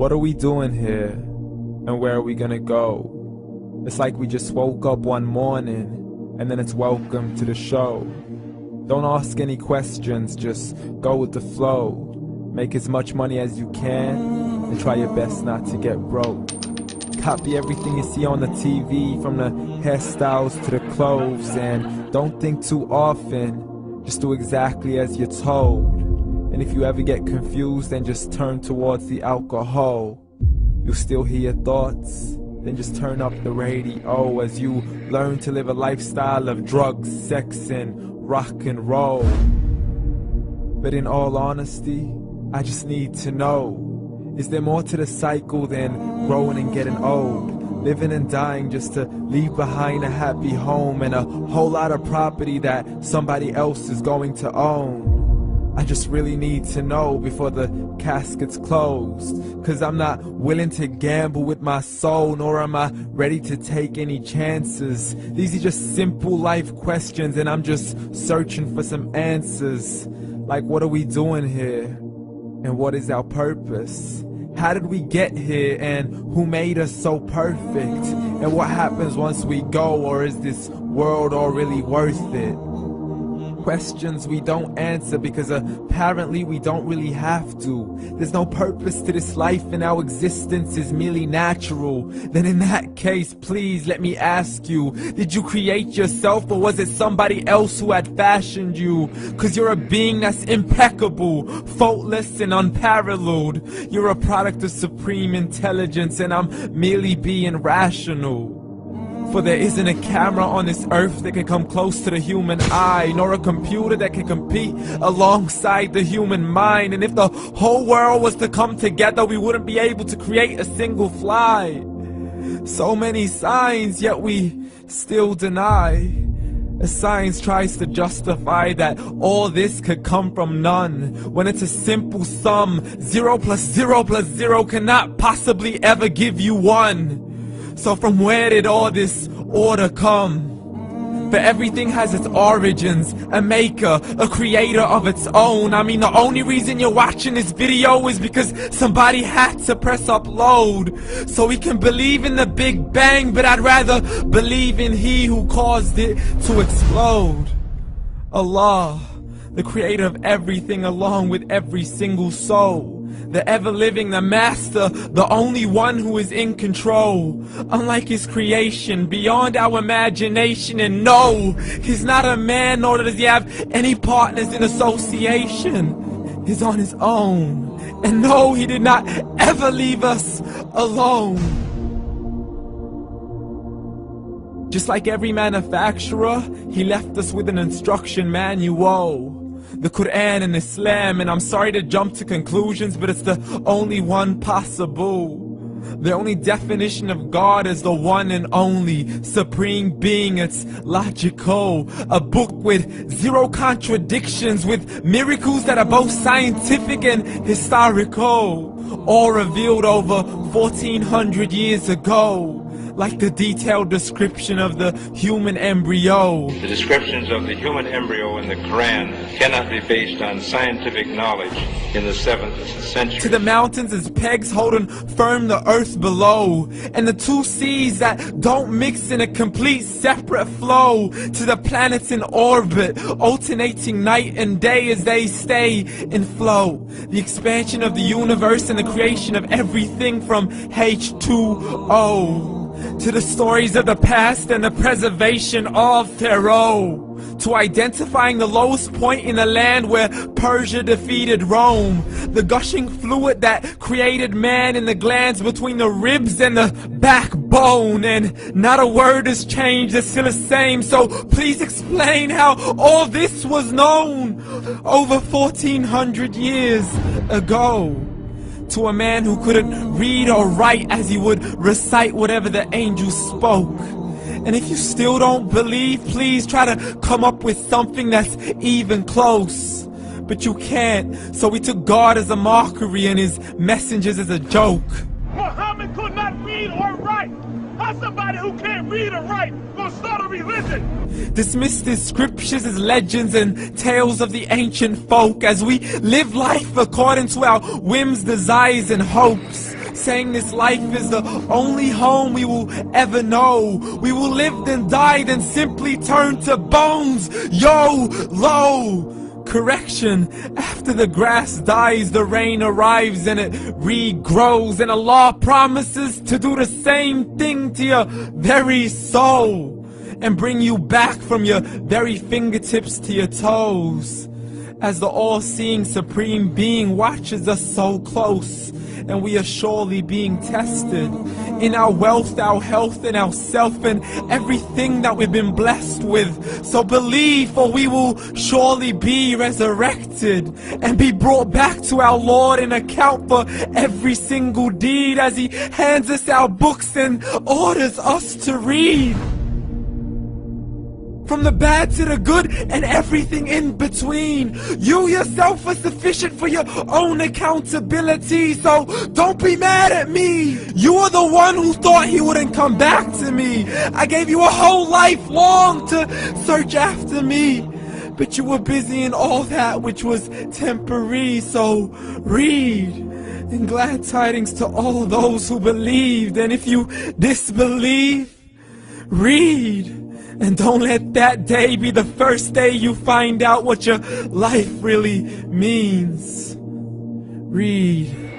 What are we doing here? And where are we gonna go? It's like we just woke up one morning and then it's welcome to the show. Don't ask any questions, just go with the flow. Make as much money as you can and try your best not to get broke. Copy everything you see on the TV, from the hairstyles to the clothes, and don't think too often, just do exactly as you're told. And if you ever get confused, then just turn towards the alcohol. You'll still hear your thoughts, then just turn up the radio as you learn to live a lifestyle of drugs, sex, and rock and roll. But in all honesty, I just need to know, is there more to the cycle than growing and getting old? Living and dying just to leave behind a happy home and a whole lot of property that somebody else is going to own. I just really need to know before the casket's closed, 'cause I'm not willing to gamble with my soul, nor am I ready to take any chances. These are just simple life questions and I'm just searching for some answers. Like, what are we doing here? And what is our purpose? How did we get here, and who made us so perfect? And what happens once we go, or is this world all really worth it? Questions we don't answer because apparently we don't really have to. There's no purpose to this life and our existence is merely natural. Then in that case, please let me ask you, did you create yourself, or was it somebody else who had fashioned you? 'Cause you're a being that's impeccable, faultless and unparalleled. You're a product of supreme intelligence and I'm merely being rational. For there isn't a camera on this earth that can come close to the human eye, nor a computer that can compete alongside the human mind. And if the whole world was to come together, we wouldn't be able to create a single fly. So many signs, yet we still deny. As science tries to justify that all this could come from none, when it's a simple sum. 0 plus 0 plus 0 cannot possibly ever give you 1. So from where did all this order come? For everything has its origins, a maker, a creator of its own. I mean, the only reason you're watching this video is because somebody had to press upload. So we can believe in the Big Bang, but I'd rather believe in He who caused it to explode. Allah, the creator of everything along with every single soul. The ever-living, the master, the only one who is in control. Unlike his creation, beyond our imagination. And no, he's not a man, nor does he have any partners in association. He's on his own. And no, he did not ever leave us alone. Just like every manufacturer, he left us with an instruction manual. The Quran and Islam, and I'm sorry to jump to conclusions, but it's the only one possible. The only definition of God is the one and only supreme being. It's logical, a book with 0 contradictions, with miracles that are both scientific and historical, all revealed over 1400 years ago. Like the detailed description of the human embryo. The descriptions of the human embryo in the Quran cannot be based on scientific knowledge in the 7th century. To the mountains as pegs holding firm the earth below, and the 2 seas that don't mix in a complete separate flow. To the planets in orbit, alternating night and day as they stay in flow. The expansion of the universe and the creation of everything from H2O. To the stories of the past and the preservation of Pharaoh. To identifying the lowest point in the land where Persia defeated Rome. The gushing fluid that created man in the glands between the ribs and the backbone. And not a word has changed, it's still the same. So please explain how all this was known over 1400 years ago. To a man who couldn't read or write as he would recite whatever the angels spoke. And if you still don't believe, please try to come up with something that's even close. But you can't, so we took God as a mockery and his messengers as a joke. Muhammad could not read or write. How's somebody who can't read or write gonna start a religion? Dismissed his scriptures as legends and tales of the ancient folk as we live life according to our whims, desires, and hopes. saying this life is the only home we will ever know. We will live then die, then simply turn to bones. YOLO! Correction, after the grass dies, the rain arrives and it regrows, and Allah promises to do the same thing to your very soul and bring you back from your very fingertips to your toes, as the all-seeing supreme being watches us so close, and we are surely being tested in our wealth, our health, and our self, and everything that we've been blessed with. So believe, for we will surely be resurrected and be brought back to our Lord and account for every single deed, as He hands us our books and orders us to read. From the bad to the good and everything in between. You yourself are sufficient for your own accountability, so don't be mad at me. You are the one who thought He wouldn't come back to me. I gave you a whole life long to search after me, but you were busy in all that which was temporary. So read, and glad tidings to all those who believed. And if you disbelieve, read. And don't let that day be the first day you find out what your life really means. Read.